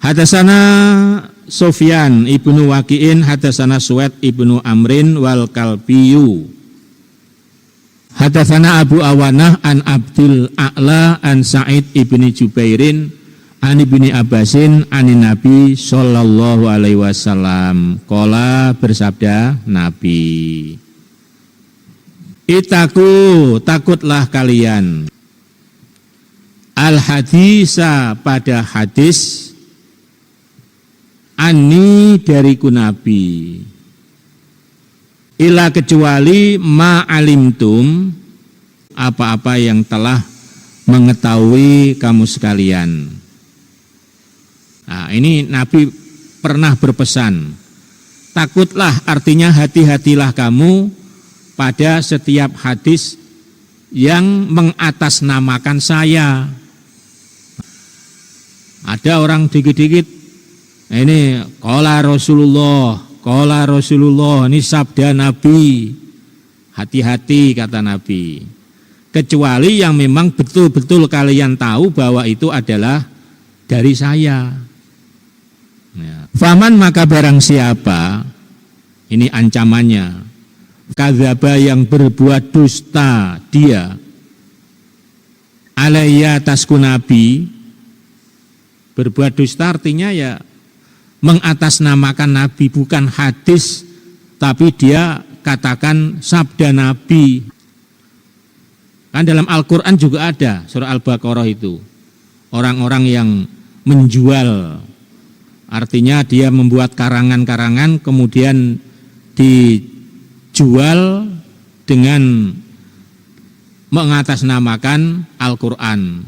Hadatsana Sufyan ibnu Waqi'in hadatsana Suwaid ibnu Amrin wal Kalbiyu. Hadatsana Abu Awanah an Abdul A'la an Sa'id ibni Jubairin an ibni Abbasin anin Nabi sallallahu alaihi wasallam. Qala bersabda Nabi, Itaku takutlah kalian al hadisa pada hadis ani dariku Nabi ila kecuali ma alimtum apa-apa yang telah mengetahui kamu sekalian. Nah, ini Nabi pernah berpesan, takutlah artinya hati-hatilah kamu pada setiap hadis yang mengatasnamakan saya. Ada orang dikit-dikit, ini qala Rasulullah, ini sabda Nabi. Hati-hati kata Nabi. Kecuali yang memang betul-betul kalian tahu bahwa itu adalah dari saya. Faman maka barang siapa, ini ancamannya, kadzaba yang berbuat dusta dia, alayya atasku Nabi. Berbuat dusta artinya ya mengatasnamakan Nabi, bukan hadis, tapi dia katakan sabda Nabi. Kan dalam Al-Quran juga ada, surah Al-Baqarah itu, orang-orang yang menjual, artinya dia membuat karangan-karangan kemudian dijual dengan mengatasnamakan Al-Quran.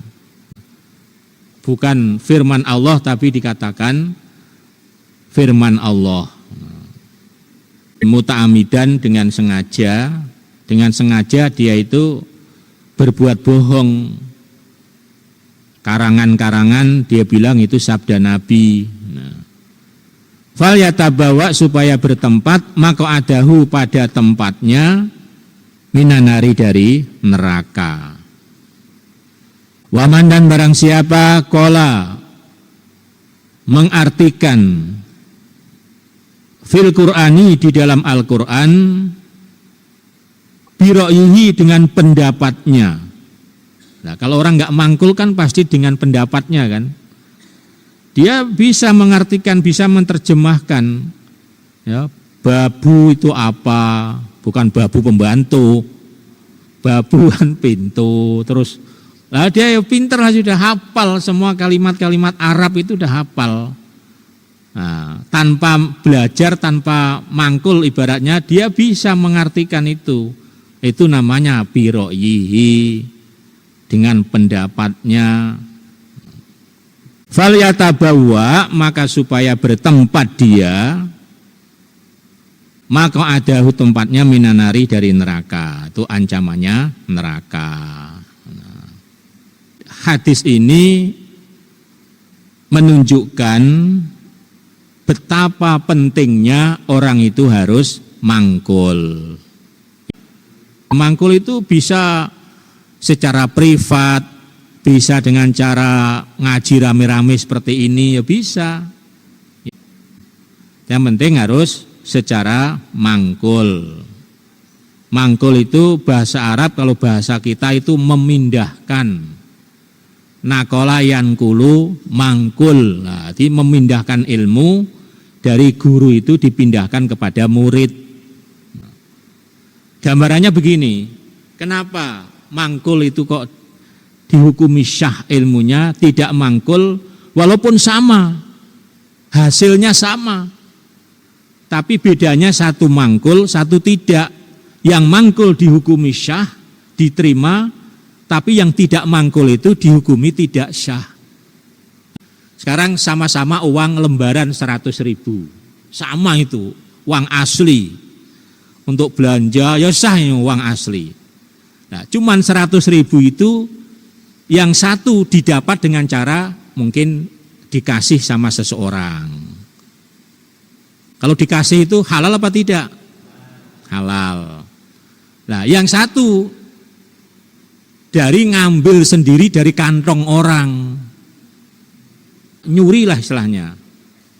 Bukan firman Allah tapi dikatakan firman Allah. Muta'amidan dengan sengaja dia itu berbuat bohong. Karangan-karangan dia bilang itu sabda Nabi. Fal yatabawa supaya bertempat maq'adahu pada tempatnya minanari dari neraka. Waman dan barang siapa qala mengartikan fil Qur'ani di dalam Al-Qur'an biro'ihi dengan pendapatnya. Nah, kalau orang nggak mangkul kan pasti dengan pendapatnya kan. Dia bisa mengartikan, bisa menerjemahkan. Ya, babu itu apa? Bukan babu pembantu, babu kan pintu. Terus, lah dia pinter lah, sudah hafal semua kalimat-kalimat Arab itu udah hafal. Nah, tanpa belajar, tanpa mangkul ibaratnya dia bisa mengartikan itu. Itu namanya biro'ihi, dengan pendapatnya. Fal yatabawa maka supaya bertempat dia maka ada tempatnya minanari dari neraka. Itu ancamannya neraka. Nah, hadis ini menunjukkan betapa pentingnya orang itu harus mangkul. Mangkul itu bisa secara privat, bisa dengan cara ngaji rame-rame seperti ini, ya bisa. Yang penting harus secara mangkul. Mangkul itu bahasa Arab, kalau bahasa kita itu memindahkan. Nakola yankulu mangkul. Nah, jadi memindahkan ilmu dari guru itu dipindahkan kepada murid. Gambarannya begini, kenapa mangkul itu kok dihukumi syah ilmunya, tidak mangkul walaupun sama, hasilnya sama. Tapi bedanya satu mangkul, satu tidak. Yang mangkul dihukumi syah, diterima, tapi yang tidak mangkul itu dihukumi tidak syah. Sekarang sama-sama uang lembaran 100.000, sama itu, uang asli. Untuk belanja ya sah uang asli. Nah, cuman 100.000 itu yang satu didapat dengan cara mungkin dikasih sama seseorang. Kalau dikasih itu halal apa tidak? Halal. Nah, yang satu dari ngambil sendiri dari kantong orang. nyuri lah istilahnya,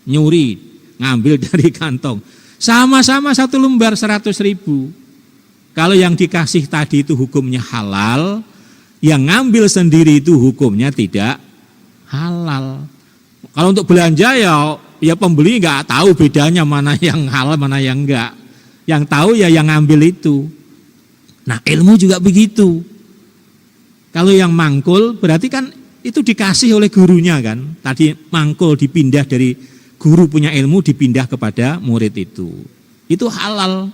nyuri, ngambil dari kantong. Sama-sama 1 lembar 100.000. Kalau yang dikasih tadi itu hukumnya halal, yang ngambil sendiri itu hukumnya tidak halal. Kalau untuk belanja ya pembeli nggak tahu bedanya mana yang halal mana yang enggak. Yang tahu ya yang ngambil itu. Nah, ilmu juga begitu. Kalau yang mangkul berarti kan itu dikasih oleh gurunya kan. Tadi mangkul dipindah dari guru punya ilmu dipindah kepada murid itu. Itu halal.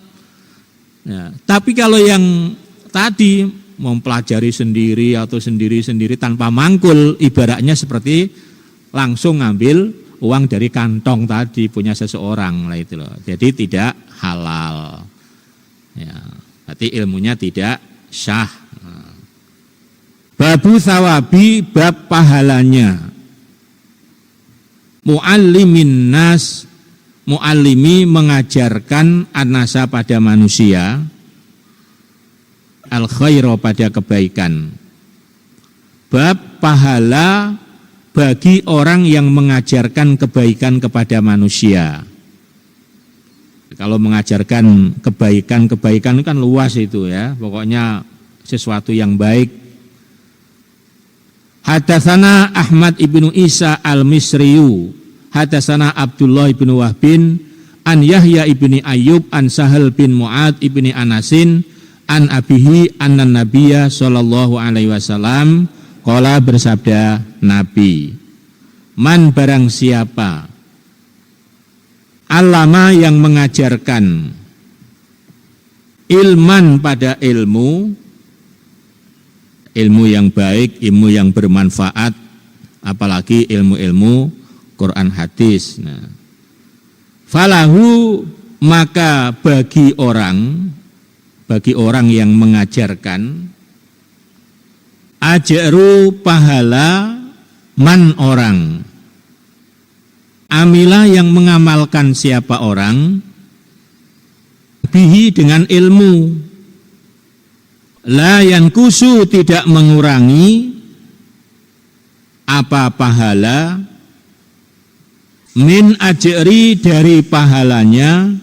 Ya, tapi kalau yang tadi mempelajari sendiri atau sendiri-sendiri tanpa mangkul, ibaratnya seperti langsung ngambil uang dari kantong tadi punya seseorang lah itu loh. Jadi tidak halal. Ya, berarti ilmunya tidak syah. Babu sawabi, bab pahalanya. Muallimin nas, muallimi mengajarkan an-nasa pada manusia, al khaira pada kebaikan. Bab pahala bagi orang yang mengajarkan kebaikan kepada manusia. Kalau mengajarkan kebaikan kan luas itu ya, pokoknya sesuatu yang baik. Hadatsana Ahmad ibnu Isa al-Misriyu, hadatsana Abdullah ibnu Wahbin, an Yahya ibni Ayyub, an Sahal bin Mu'ad ibni Anasin, an abihi anna Nabiyya sallallahu alaihi wasallam qala, bersabda Nabi, man barang siapa allama yang mengajarkan ilman pada ilmu yang baik, ilmu yang bermanfaat, apalagi ilmu-ilmu Quran hadis. Nah, falahu, maka bagi orang yang mengajarkan, ajru, pahala, man, orang, amila, yang mengamalkan siapa orang, bihi, dengan ilmu, la yankusu, tidak mengurangi, apa pahala, min ajri, dari pahalanya,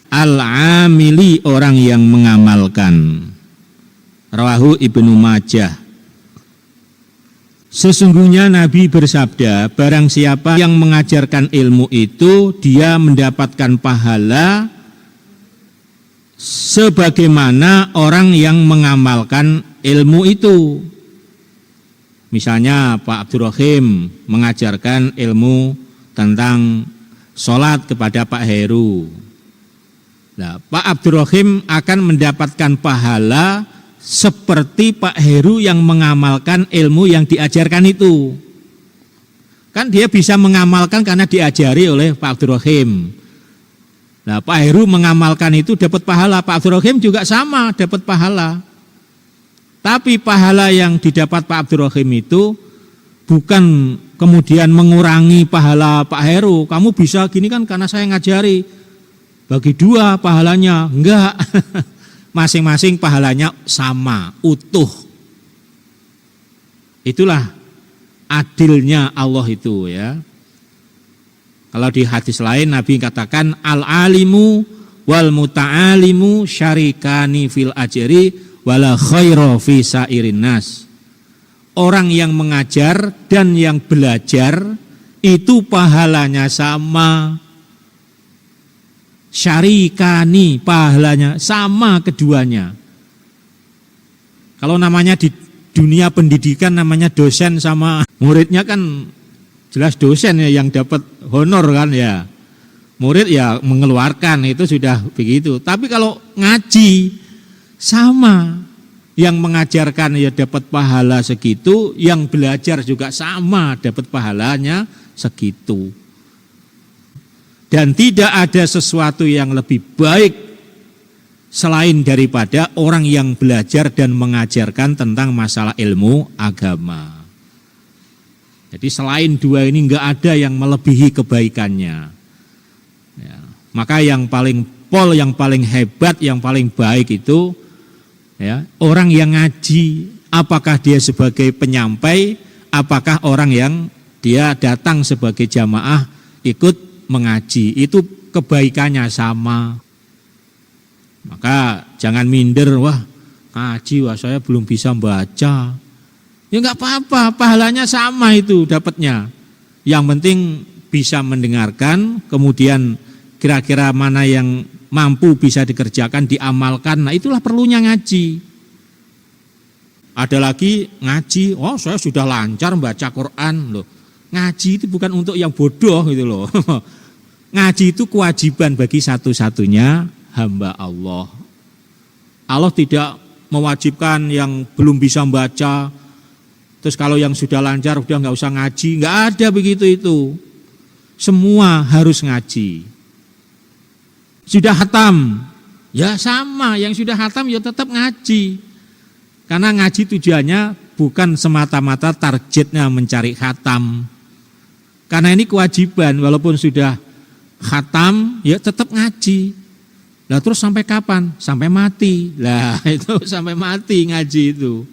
al-amili, orang yang mengamalkan. Rawahu Ibnu Majah. Sesungguhnya Nabi bersabda, barang siapa yang mengajarkan ilmu itu, dia mendapatkan pahala sebagaimana orang yang mengamalkan ilmu itu. Misalnya Pak Abdurrahim mengajarkan ilmu tentang sholat kepada Pak Heru. Nah, Pak Abdurrahim akan mendapatkan pahala seperti Pak Heru yang mengamalkan ilmu yang diajarkan itu. Kan dia bisa mengamalkan karena diajari oleh Pak Abdurrahim. Nah, Pak Heru mengamalkan itu dapat pahala, Pak Abdurrahim juga sama dapat pahala. Tapi pahala yang didapat Pak Abdurrahim itu bukan kemudian mengurangi pahala Pak Heru. Kamu bisa gini kan karena saya ngajari, bagi 2 pahalanya. Enggak. Masing-masing pahalanya sama, utuh. Itulah adilnya Allah itu ya. Kalau di hadis lain Nabi katakan al-alimu wal muta'alimu syarikani fil ajri wala khaira fi sairin nas. Orang yang mengajar dan yang belajar itu pahalanya sama. Syarikani, pahalanya sama keduanya. Kalau namanya di dunia pendidikan namanya dosen sama muridnya kan jelas dosen ya yang dapat honor kan ya. Murid ya mengeluarkan, itu sudah begitu. Tapi kalau ngaji sama, yang mengajarkan ya dapat pahala segitu, yang belajar juga sama dapat pahalanya segitu. Dan tidak ada sesuatu yang lebih baik selain daripada orang yang belajar dan mengajarkan tentang masalah ilmu agama. Jadi selain 2 ini enggak ada yang melebihi kebaikannya. Ya, maka yang paling yang paling hebat, yang paling baik itu ya, orang yang ngaji, apakah dia sebagai penyampai, apakah orang yang dia datang sebagai jamaah ikut mengaji, itu kebaikannya sama. Maka jangan minder, wah ngaji, wah saya belum bisa baca. Ya enggak apa-apa, pahalanya sama itu dapatnya. Yang penting bisa mendengarkan, kemudian kira-kira mana yang mampu bisa dikerjakan, diamalkan. Nah itulah perlunya ngaji. Ada lagi ngaji, oh saya sudah lancar baca Quran loh. Ngaji itu bukan untuk yang bodoh gitu loh. Ngaji itu kewajiban bagi satu-satunya hamba Allah. Allah tidak mewajibkan yang belum bisa baca, terus kalau yang sudah lancar udah nggak usah ngaji, nggak ada begitu itu. Semua harus ngaji. Sudah khatam, ya sama, yang sudah khatam ya tetap ngaji. Karena ngaji tujuannya bukan semata-mata targetnya mencari khatam. Karena ini kewajiban, walaupun sudah khatam ya tetap ngaji. Lah terus sampai kapan? Sampai mati. Lah itu sampai mati ngaji itu.